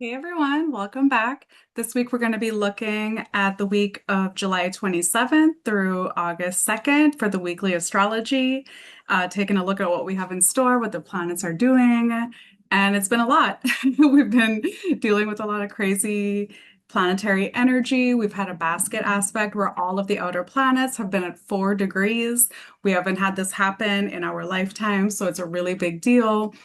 Hey everyone, welcome back. This week we're going to be looking at the week of July 27th through August 2nd for the weekly astrology, taking a look at what we have in store, what the planets are doing, and it's been a lot. We've been dealing with a lot of crazy planetary energy. We've had a basket aspect where all of the outer planets have been at 4 degrees. We haven't had this happen in our lifetime, so it's a really big deal.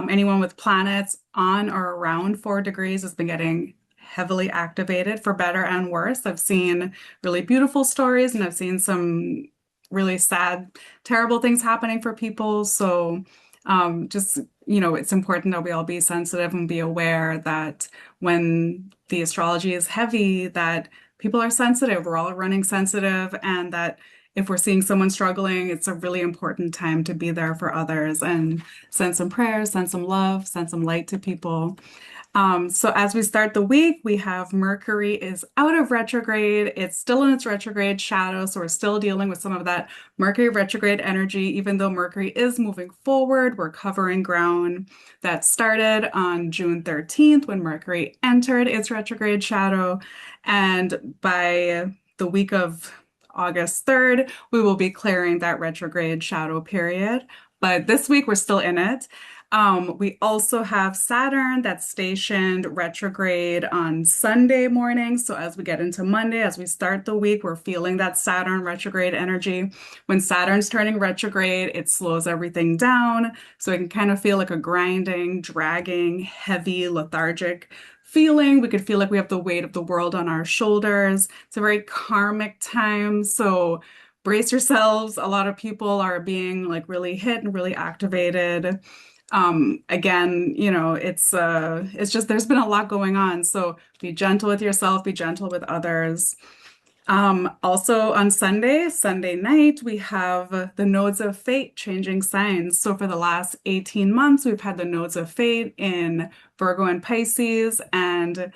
Anyone with planets on or around 4 degrees has been getting heavily activated for better and worse. I've seen really beautiful stories and I've seen some really sad, terrible things happening for people. So, it's important that we all be sensitive and be aware that when the astrology is heavy, that people are sensitive. We're all running sensitive, and that if we're seeing someone struggling, it's a really important time to be there for others and send some prayers, send some love, send some light to people. So as we start the week, we have Mercury is out of retrograde. It's still in its retrograde shadow, so we're still dealing with some of that Mercury retrograde energy. Even though Mercury is moving forward, we're covering ground that started on June 13th when Mercury entered its retrograde shadow. And by the week of August 3rd, we will be clearing that retrograde shadow period. But this week, we're still in it. We also have Saturn that's stationed retrograde on Sunday morning. So as we get into Monday, as we start the week, we're feeling that Saturn retrograde energy. When Saturn's turning retrograde, it slows everything down. So it can kind of feel like a grinding, dragging, heavy, lethargic feeling. We could feel like we have the weight of the world on our shoulders. It's a very karmic time. So brace yourselves. A lot of people are being like really hit and really activated. Again, it's just there's been a lot going on. So be gentle with yourself, be gentle with others. Also on Sunday night, we have the nodes of fate changing signs. So for the last 18 months, we've had the nodes of fate in Virgo and Pisces, and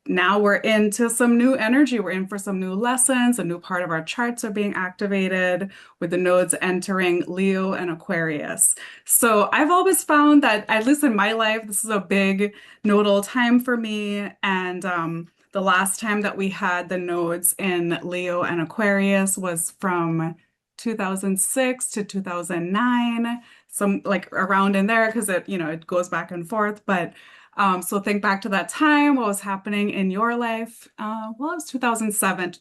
now we're into some new energy. We're in for some new lessons. A new part of our charts are being activated with the nodes entering Leo and Aquarius. So I've always found that, at least in my life, this is a big nodal time for me. And the last time that we had the nodes in Leo and Aquarius was from 2006 to 2009, some like around in there because it goes back and forth. But so think back to that time, what was happening in your life. Well, it was 2007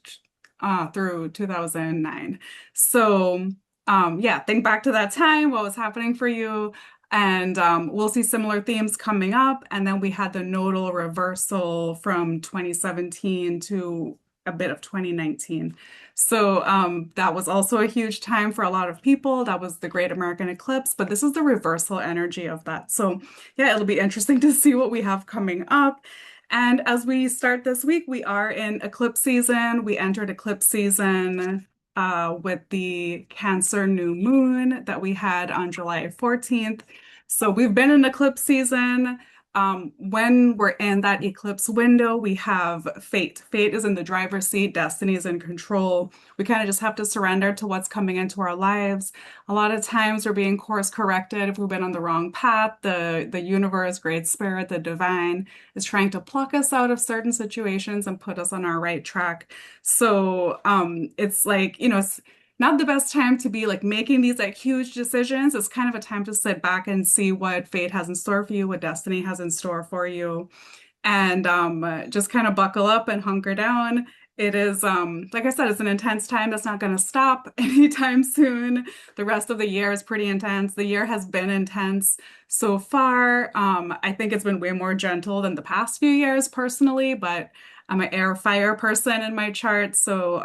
through 2009. So yeah, think back to that time, what was happening for you. And we'll see similar themes coming up. And then we had the nodal reversal from 2017 to a bit of 2019. So that was also a huge time for a lot of people. That was the Great American Eclipse, but this is the reversal energy of that. So yeah, it'll be interesting to see what we have coming up. And as we start this week, we are in eclipse season. We entered eclipse season with the Cancer new moon that we had on July 14th. So we've been in eclipse season. When we're in that eclipse window, we have fate. Fate is in the driver's seat, destiny is in control. We kind of just have to surrender to what's coming into our lives. A lot of times we're being course corrected if we've been on the wrong path. The universe, great spirit, the divine is trying to pluck us out of certain situations and put us on our right track. So it's like, it's not the best time to be like making these like huge decisions. It's kind of a time to sit back and see what fate has in store for you, what destiny has in store for you, and just kind of buckle up and hunker down. It is, like I said, it's an intense time that's not going to stop anytime soon. The rest of the year is pretty intense. The year has been intense so far. I think it's been way more gentle than the past few years personally, but I'm an air fire person in my chart. So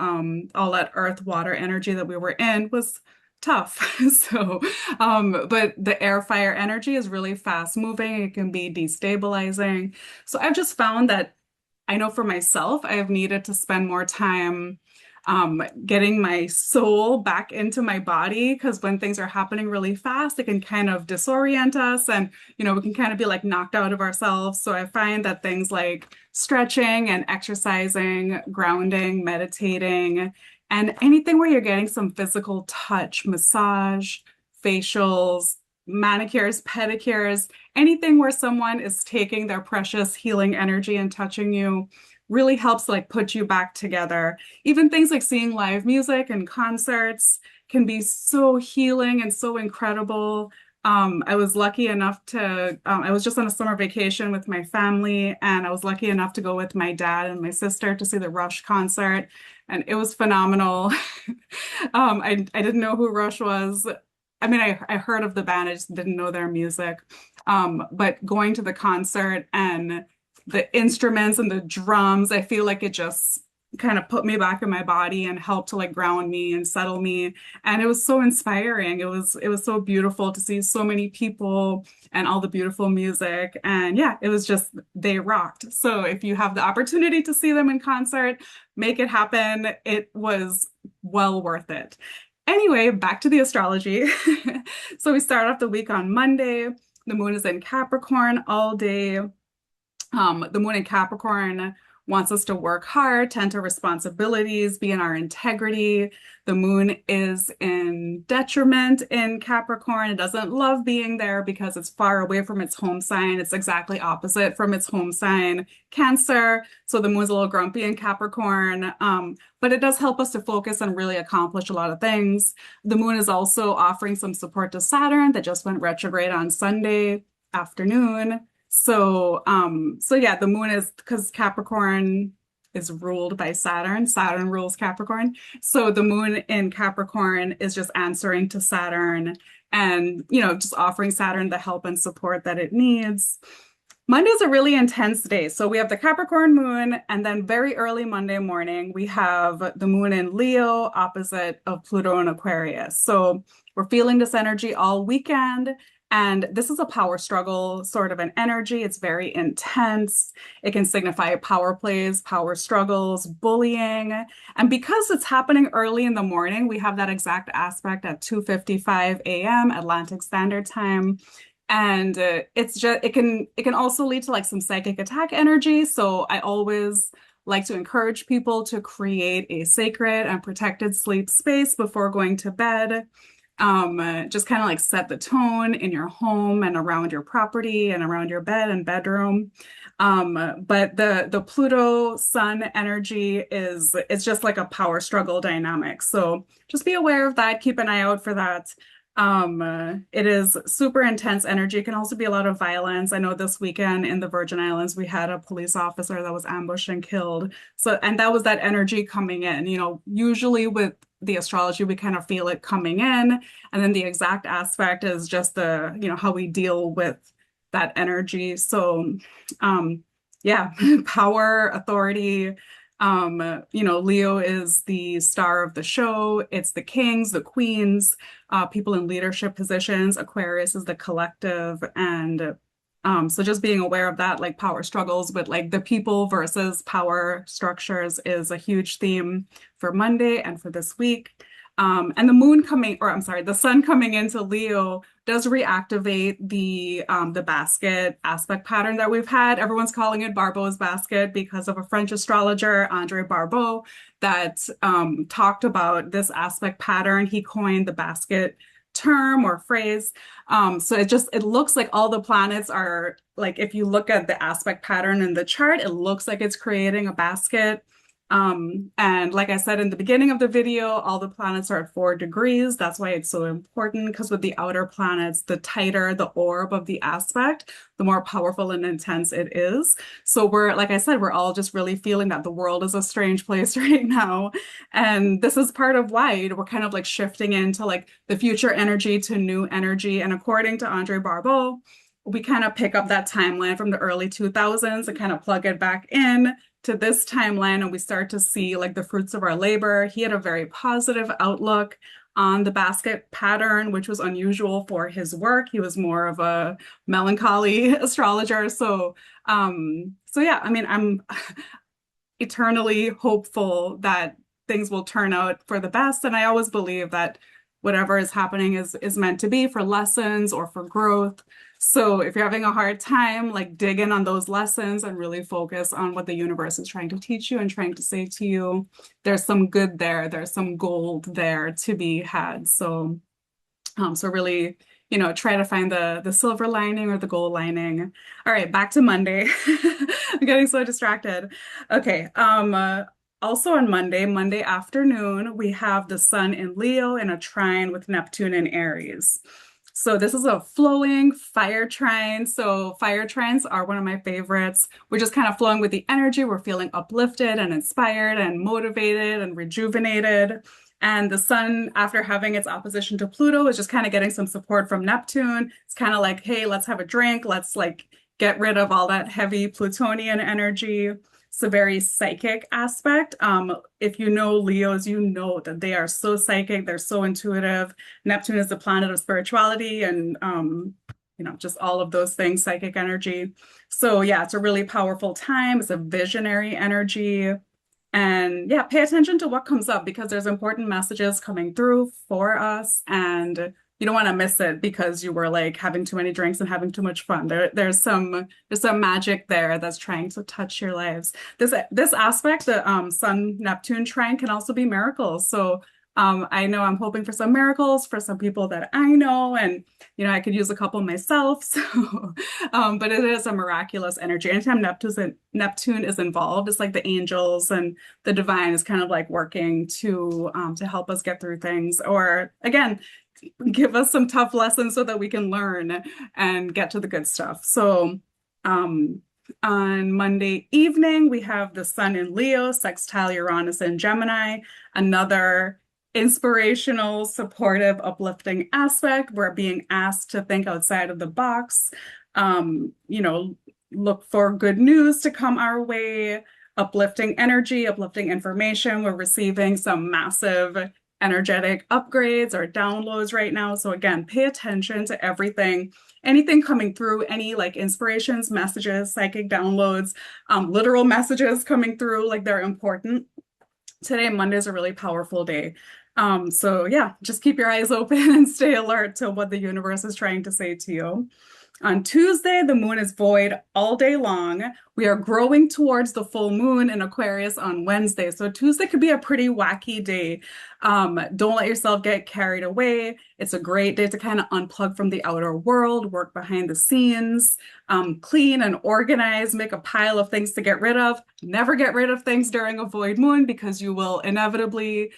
all that earth water energy that we were in was tough. So, but the air fire energy is really fast moving. It can be destabilizing. So I've just found that I know for myself, I have needed to spend more time getting my soul back into my body because when things are happening really fast, it can kind of disorient us and, we can kind of be like knocked out of ourselves. So I find that things like stretching and exercising, grounding, meditating, and anything where you're getting some physical touch, massage, facials, manicures, pedicures, anything where someone is taking their precious healing energy and touching you really helps like put you back together. Even things like seeing live music and concerts can be so healing and so incredible. I was lucky enough to, I was just on a summer vacation with my family, and I was lucky enough to go with my dad and my sister to see the Rush concert, and it was phenomenal. I didn't know who Rush was. I mean, I heard of the band, I just didn't know their music. But going to the concert and the instruments and the drums, I feel like it just kind of put me back in my body and helped to like ground me and settle me. And it was so inspiring. It was so beautiful to see so many people and all the beautiful music. And yeah, it was just they rocked. So if you have the opportunity to see them in concert, make it happen. It was well worth it. Anyway, back to the astrology. So we start off the week on Monday. The moon is in Capricorn all day. The moon in Capricorn wants us to work hard, tend to responsibilities, be in our integrity. The moon is in detriment in Capricorn. It doesn't love being there because it's far away from its home sign. It's exactly opposite from its home sign, Cancer. So the moon's a little grumpy in Capricorn. But it does help us to focus and really accomplish a lot of things. The moon is also offering some support to Saturn that just went retrograde on Sunday afternoon. So yeah, the moon is because Capricorn is ruled by Saturn. Saturn rules Capricorn. So the moon in Capricorn is just answering to Saturn and, just offering Saturn the help and support that it needs. Monday's a really intense day. So we have the Capricorn moon, and then very early Monday morning, we have the moon in Leo opposite of Pluto in Aquarius. So we're feeling this energy all weekend. And this is a power struggle sort of an energy. It's very intense. It can signify power plays, power struggles, bullying. And because it's happening early in the morning, we have that exact aspect at 2:55 a.m. Atlantic Standard Time. And it's just it can also lead to like some psychic attack energy. So I always like to encourage people to create a sacred and protected sleep space before going to bed. Just kind of like set the tone in your home and around your property and around your bed and bedroom. But the Pluto Sun energy is it's just like a power struggle dynamic. So just be aware of that. Keep an eye out for that. It is super intense energy. It can also be a lot of violence. I know this weekend in the Virgin Islands, we had a police officer that was ambushed and killed. So, and that was that energy coming in. Usually with the astrology, we kind of feel it coming in. And then the exact aspect is just how we deal with that energy. So, yeah, power, authority. Leo is the star of the show. It's the kings, the queens, people in leadership positions. Aquarius is the collective. And so just being aware of that, like power struggles with like the people versus power structures is a huge theme for Monday and for this week. And the moon coming, or I'm sorry, the sun coming into Leo does reactivate the basket aspect pattern that we've had. Everyone's calling it Barbeau's basket because of a French astrologer, Andre Barbeau, that talked about this aspect pattern. He coined the basket term or phrase. So it looks like all the planets are like, if you look at the aspect pattern in the chart, it looks like it's creating a basket. And like I said in the beginning of the video, all the planets are at 4 degrees. That's why it's so important, because with the outer planets, the tighter the orb of the aspect, the more powerful and intense it is. So like I said, we're all just really feeling that the world is a strange place right now. And this is part of why we're kind of like shifting into like the future energy to new energy. And according to Andre Barbeau, we kind of pick up that timeline from the early 2000s and kind of plug it back in to this timeline, and we start to see like the fruits of our labor. He had a very positive outlook on the basket pattern, which was unusual for his work. He was more of a melancholy astrologer. So yeah, I mean, I'm eternally hopeful that things will turn out for the best. And I always believe that whatever is happening is meant to be for lessons or for growth. So if you're having a hard time, like dig in on those lessons and really focus on what the universe is trying to teach you and trying to say to you. There's some good there. There's some gold there to be had. So really try to find the silver lining or the gold lining. All right, back to Monday. I'm getting so distracted. Okay, also on Monday afternoon, we have the Sun in Leo in a trine with Neptune in Aries. So this is a flowing fire trine. So fire trines are one of my favorites. We're just kind of flowing with the energy. We're feeling uplifted and inspired and motivated and rejuvenated. And the sun, after having its opposition to Pluto, is just kind of getting some support from Neptune. It's kind of like, hey, let's have a drink. Let's like get rid of all that heavy Plutonian energy. It's a very psychic aspect. If you know Leos, you know that they are so psychic, they're so intuitive. Neptune is the planet of spirituality and just all of those things, psychic energy. So yeah, it's a really powerful time. It's a visionary energy. And yeah, pay attention to what comes up because there's important messages coming through for us, and you don't want to miss it because you were like having too many drinks and having too much fun. There's some magic there that's trying to touch your lives. This aspect, the Sun Neptune trine, can also be miracles. So I know I'm hoping for some miracles for some people that I know, and I could use a couple myself. So, but it is a miraculous energy. Anytime Neptune is involved, it's like the angels and the divine is kind of like working to help us get through things, or again, give us some tough lessons so that we can learn and get to the good stuff. So, on Monday evening, we have the Sun in Leo, sextile Uranus in Gemini, another inspirational, supportive, uplifting aspect. We're being asked to think outside of the box, look for good news to come our way, uplifting energy, uplifting information. We're receiving some massive energetic upgrades or downloads right now. So again, pay attention to everything, anything coming through, any like inspirations, messages, psychic downloads, literal messages coming through, like they're important. Today, Monday is a really powerful day. So yeah, just keep your eyes open and stay alert to what the universe is trying to say to you. On Tuesday, the moon is void all day long. We are growing towards the full moon in Aquarius on Wednesday. So Tuesday could be a pretty wacky day. Don't let yourself get carried away. It's a great day to kind of unplug from the outer world, work behind the scenes, clean and organize, make a pile of things to get rid of. Never get rid of things during a void moon because you will inevitably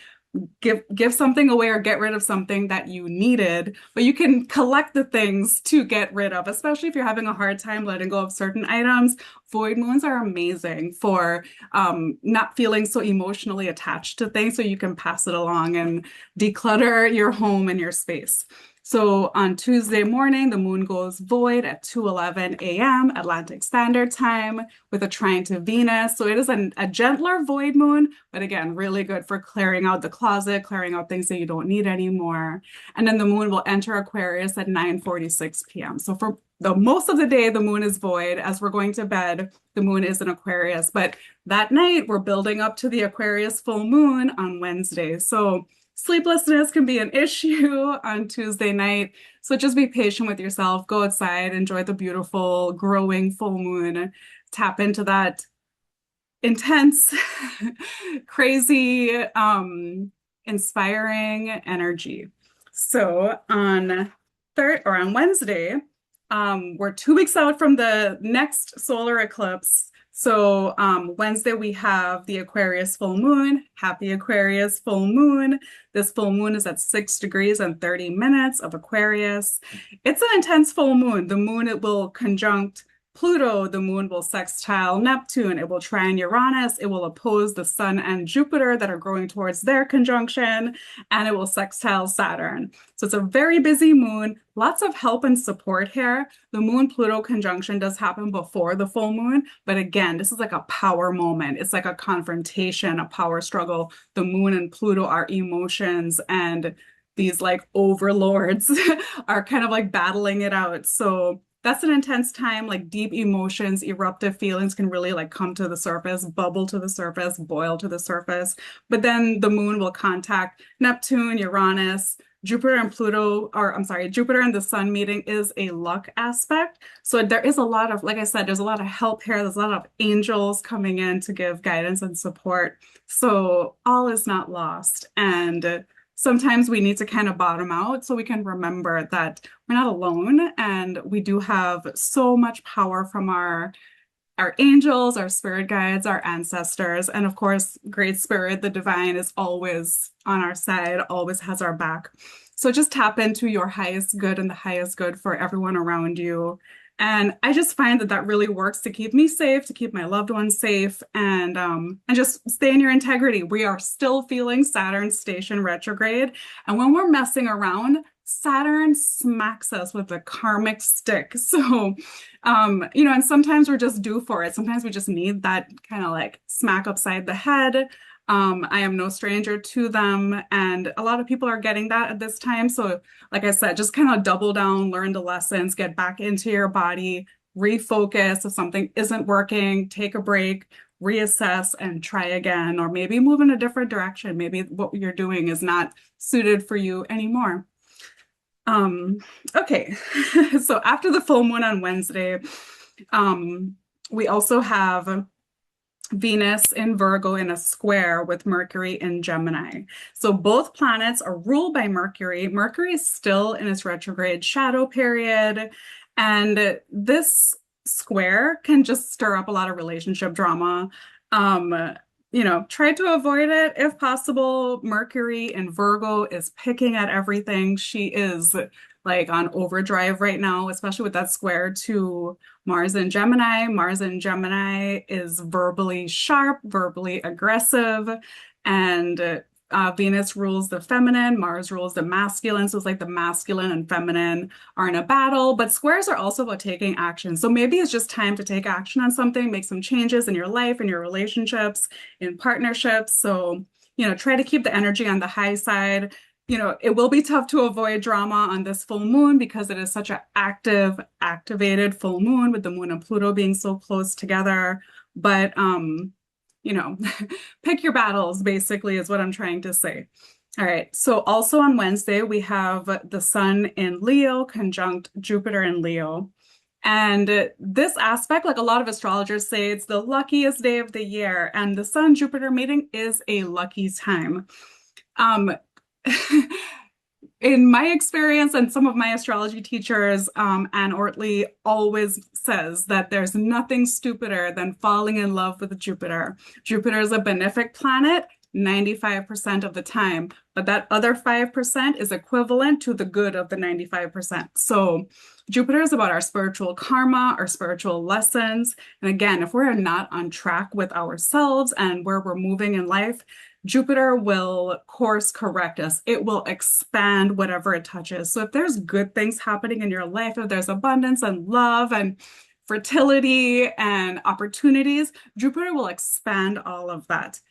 give something away or get rid of something that you needed, but you can collect the things to get rid of, especially if you're having a hard time letting go of certain items. Void moons are amazing for not feeling so emotionally attached to things, so you can pass it along and declutter your home and your space. So on Tuesday morning, the moon goes void at 2:11 a.m. Atlantic Standard Time with a trine to Venus. So it is a gentler void moon, but again, really good for clearing out the closet, clearing out things that you don't need anymore. And then the moon will enter Aquarius at 9:46 p.m. So for the most of the day, the moon is void. As we're going to bed, the moon is in Aquarius. But that night, we're building up to the Aquarius full moon on Wednesday. So sleeplessness can be an issue on Tuesday night. So just be patient with yourself. Go outside, enjoy the beautiful growing full moon, tap into that intense, crazy, inspiring energy. So on Wednesday, we're 2 weeks out from the next solar eclipse. So Wednesday, we have the Aquarius full moon. Happy Aquarius full moon. This full moon is at 6 degrees and 30 minutes of Aquarius. It's an intense full moon. The moon, it will conjunct Pluto, the moon will sextile Neptune, it will trine Uranus, it will oppose the Sun and Jupiter that are growing towards their conjunction, and it will sextile Saturn. So it's a very busy moon, lots of help and support here. The moon-Pluto conjunction does happen before the full moon, but again, this is like a power moment. It's like a confrontation, a power struggle. The moon and Pluto are emotions, and these like overlords are kind of like battling it out. So that's an intense time, like deep emotions, eruptive feelings can really like come to the surface, bubble to the surface, boil to the surface. But then the moon will contact Neptune, Uranus, Jupiter and Pluto, or I'm sorry, Jupiter and the Sun meeting is a luck aspect. So there is a lot of, like I said, there's a lot of help here. There's a lot of angels coming in to give guidance and support. So all is not lost. And sometimes we need to kind of bottom out so we can remember that we're not alone and we do have so much power from our angels, our spirit guides, our ancestors, and of course, Great Spirit, the divine, is always on our side, always has our back. So just tap into your highest good and the highest good for everyone around you. And I just find that that really works to keep me safe, to keep my loved ones safe, and just stay in your integrity. We are still feeling Saturn station retrograde, and when we're messing around, Saturn smacks us with a karmic stick. So and sometimes we're just due for it. Sometimes we just need that kind of like smack upside the head. I am no stranger to them, and a lot of people are getting that at this time. So, like I said, just kind of double down, learn the lessons, get back into your body, refocus. If something isn't working, take a break, reassess, and try again, or maybe move in a different direction. Maybe what you're doing is not suited for you anymore. Um, okay, so after the full moon on Wednesday, we also have Venus in Virgo in a square with Mercury in Gemini. So both planets are ruled by Mercury. Mercury is still in its retrograde shadow period, and this square can just stir up a lot of relationship drama. Um, try to avoid it if possible. Mercury in Virgo is picking at everything. She is like on overdrive right now, especially with that square to Mars in Gemini. Mars in Gemini is verbally sharp, verbally aggressive, and Venus rules the feminine, Mars rules the masculine. So it's like the masculine and feminine are in a battle, but squares are also about taking action. So maybe it's just time to take action on something, make some changes in your life, in your relationships, in partnerships. So, try to keep the energy on the high side. It will be tough to avoid drama on this full moon because it is such an active, activated full moon with the moon and Pluto being so close together. But, you know, pick your battles, basically, is what I'm trying to say. All right. So also on Wednesday, we have the sun in Leo conjunct Jupiter in Leo. And this aspect, like a lot of astrologers say, it's the luckiest day of the year. And the Sun Jupiter meeting is a lucky time. Um, in my experience and some of my astrology teachers, Anne Ortley always says that there's nothing stupider than falling in love with Jupiter. Jupiter is a benefic planet 95% of the time, but that other 5% is equivalent to the good of the 95%. So Jupiter is about our spiritual karma, our spiritual lessons. And again, if we're not on track with ourselves and where we're moving in life, Jupiter will course correct us. It will expand whatever it touches. So if there's good things happening in your life, if there's abundance and love and fertility and opportunities, Jupiter will expand all of that.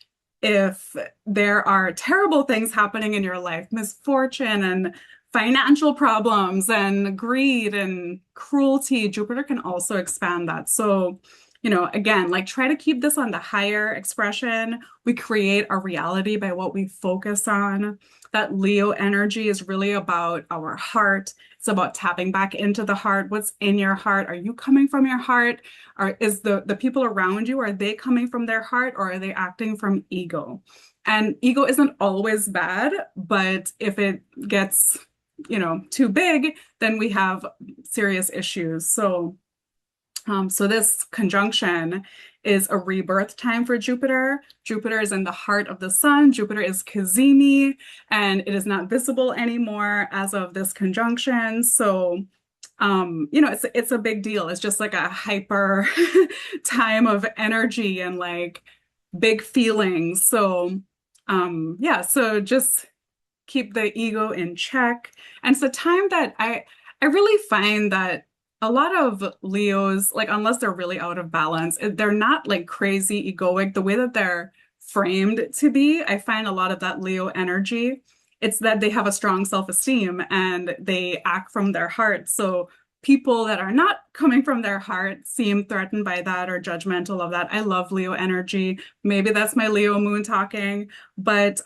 If there are terrible things happening in your life, misfortune and financial problems and greed and cruelty, Jupiter can also expand that. So, again, like try to keep this on the higher expression. We create our reality by what we focus on. That Leo energy is really about our heart. It's about tapping back into the heart. What's in your heart? Are you coming from your heart? Or is the people around you, are they coming from their heart or are they acting from ego? And ego isn't always bad, but if it gets, too big, then we have serious issues. So this conjunction is a rebirth time for Jupiter. Jupiter is in the heart of the sun. Jupiter is Cazimi, and it is not visible anymore as of this conjunction. So, it's a big deal. It's just like a hyper time of energy and like big feelings. So, so just keep the ego in check. And it's a time that I really find that a lot of Leos, like unless they're really out of balance, they're not like crazy egoic. The way that they're framed to be, I find a lot of that Leo energy. It's that they have a strong self-esteem and they act from their heart. So people that are not coming from their heart seem threatened by that or judgmental of that. I love Leo energy. Maybe that's my Leo moon talking, but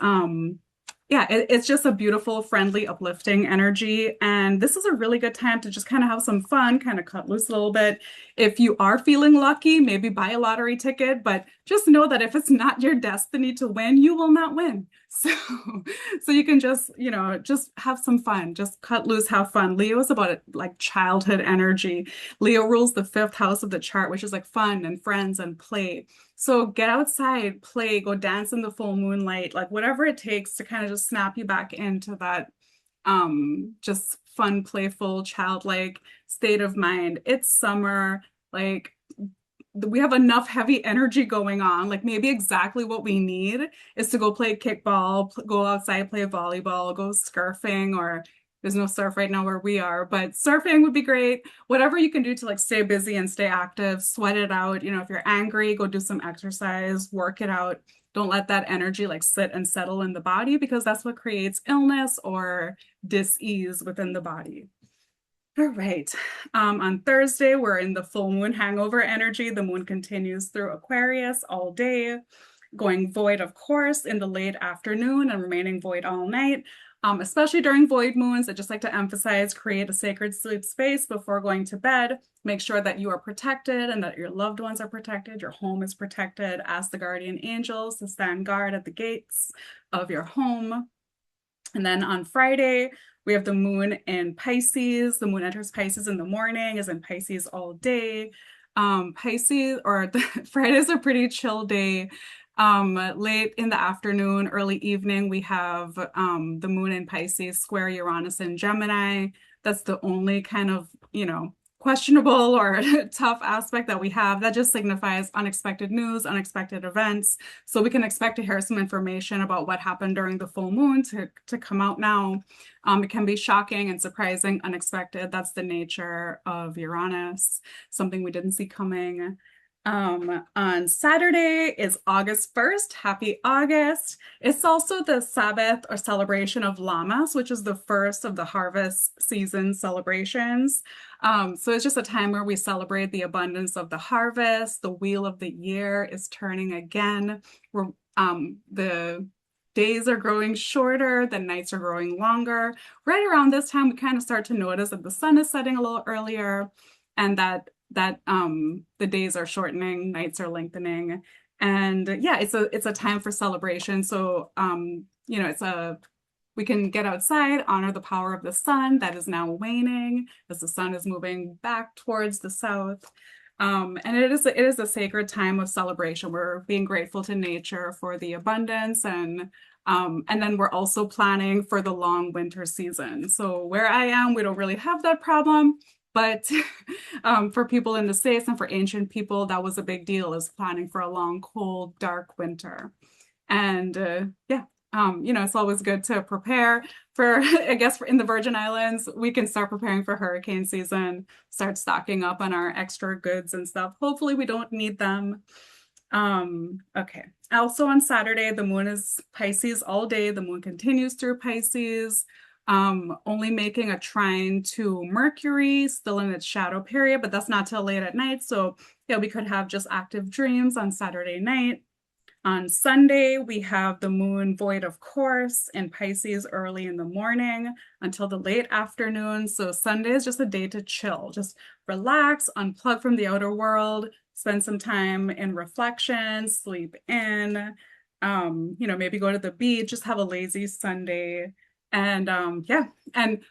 it's just a beautiful, friendly, uplifting energy. And this is a really good time to just kind of have some fun, kind of cut loose a little bit. If you are feeling lucky, maybe buy a lottery ticket, but just know that if it's not your destiny to win, you will not win. So you can just, just have some fun, just cut loose, have fun. Leo is about it, like childhood energy. Leo rules the fifth house of the chart, which is like fun and friends and play. So get outside, play, go dance in the full moonlight, like whatever it takes to kind of just snap you back into that just fun, playful, childlike state of mind. It's summer, like we have enough heavy energy going on. Like maybe exactly what we need is to go play kickball, go outside, play volleyball, go surfing, or there's no surf right now where we are, but surfing would be great. Whatever you can do to like stay busy and stay active, sweat it out. If you're angry, go do some exercise, work it out. Don't let that energy like sit and settle in the body because that's what creates illness or dis-ease within the body. All right. On Thursday, we're in the full moon hangover energy. The moon continues through Aquarius all day, going void, of course, in the late afternoon and remaining void all night. Especially during void moons, I just like to emphasize, create a sacred sleep space before going to bed. Make sure that you are protected and that your loved ones are protected, your home is protected. Ask the guardian angels to stand guard at the gates of your home. And then on Friday, we have the moon in Pisces. The moon enters Pisces in the morning, is in Pisces all day. Pisces or Friday's a pretty chill day. Late in the afternoon, early evening, we have the moon in Pisces square Uranus in Gemini. That's the only kind of, questionable or tough aspect that we have. That just signifies unexpected news, unexpected events. So we can expect to hear some information about what happened during the full moon to come out now. It can be shocking and surprising, unexpected. That's the nature of Uranus, something we didn't see coming. On Saturday is August 1st. Happy August. It's also the Sabbath or celebration of Lammas, which is the first of the harvest season celebrations. So it's just a time where we celebrate the abundance of the harvest. The wheel of the year is turning again. The days are growing shorter, the nights are growing longer. Right around this time, we kind of start to notice that the sun is setting a little earlier and that the days are shortening, nights are lengthening. And yeah, it's a time for celebration. So we can get outside, honor the power of the sun that is now waning as the sun is moving back towards the south. And it is a sacred time of celebration. We're being grateful to nature for the abundance and then we're also planning for the long winter season. So where I am, we don't really have that problem. But for people in the States and for ancient people, that was a big deal, is planning for a long, cold, dark winter. And it's always good to prepare for, I guess, in the Virgin Islands, we can start preparing for hurricane season, start stocking up on our extra goods and stuff. Hopefully we don't need them. Okay. Also on Saturday, the moon is Pisces all day. The moon continues through Pisces. Only making a trine to Mercury, still in its shadow period, but that's not till late at night. So yeah, we could have just active dreams on Saturday night. On Sunday, we have the moon void, of course, in Pisces early in the morning until the late afternoon. So Sunday is just a day to chill, just relax, unplug from the outer world, spend some time in reflection, sleep in, maybe go to the beach, just have a lazy Sunday. And and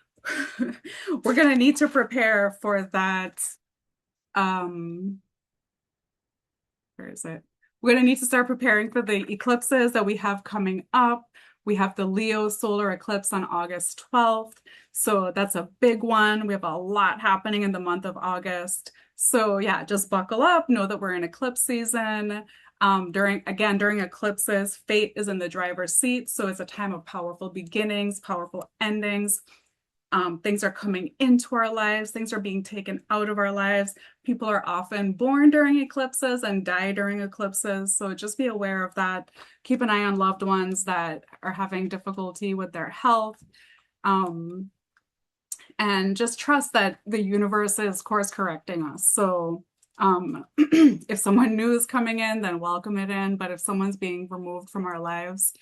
we're gonna need to prepare for that. Where is it? We're gonna need to start preparing for the eclipses that we have coming up. We have the Leo solar eclipse on August 12th. So that's a big one. We have a lot happening in the month of August. So yeah, just buckle up, know that we're in eclipse season. During eclipses, fate is in the driver's seat. So it's a time of powerful beginnings, powerful endings. Things are coming into our lives. Things are being taken out of our lives. People are often born during eclipses and die during eclipses. So just be aware of that. Keep an eye on loved ones that are having difficulty with their health. And just trust that the universe is course correcting us. So if someone new is coming in, then welcome it in. But if someone's being removed from our lives,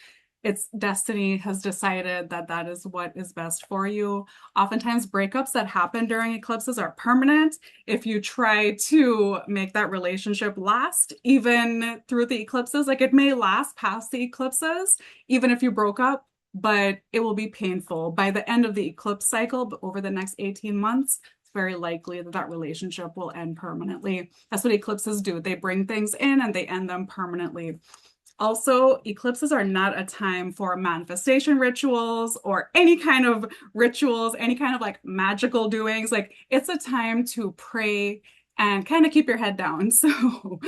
It's destiny has decided that that is what is best for you. Oftentimes, breakups that happen during eclipses are permanent. If you try to make that relationship last, even through the eclipses, like it may last past the eclipses, even if you broke up, but it will be painful. By the end of the eclipse cycle, but over the next 18 months, it's very likely that that relationship will end permanently. That's what eclipses do. They bring things in and they end them permanently. Also, eclipses are not a time for manifestation rituals or any kind of rituals, any kind of like magical doings. Like it's a time to pray and kind of keep your head down. So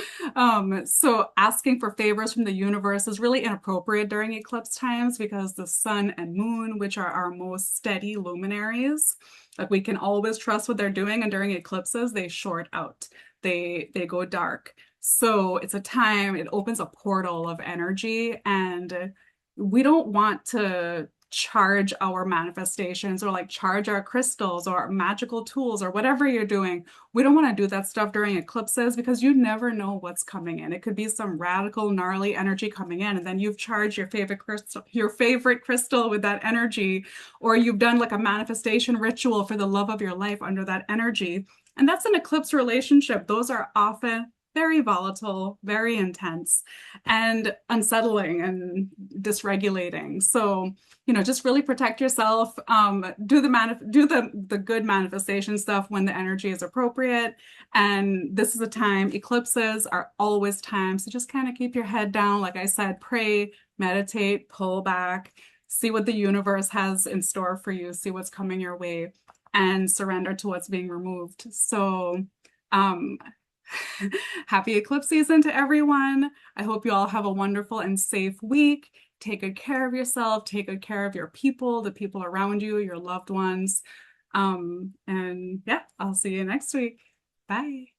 asking for favors from the universe is really inappropriate during eclipse times because the sun and moon, which are our most steady luminaries, like we can always trust what they're doing, and during eclipses, they short out. They go dark. So it's a time, it opens a portal of energy, and we don't want to charge our manifestations or like charge our crystals or magical tools or whatever you're doing. We don't want to do that stuff during eclipses because you never know what's coming in. It could be some radical, gnarly energy coming in, and then you've charged your favorite crystal with that energy, or you've done like a manifestation ritual for the love of your life under that energy. And that's an eclipse relationship. Those are often very volatile, very intense, and unsettling and dysregulating. So, just really protect yourself. Do the good manifestation stuff when the energy is appropriate. And this is a time, eclipses are always times to just kind of keep your head down. Like I said, pray, meditate, pull back, see what the universe has in store for you, see what's coming your way, and surrender to what's being removed. So, um, happy eclipse season to everyone. I hope you all have a wonderful and safe week. Take good care of yourself, take good care of your people, the people around you, your loved ones. And yeah, I'll see you next week. Bye.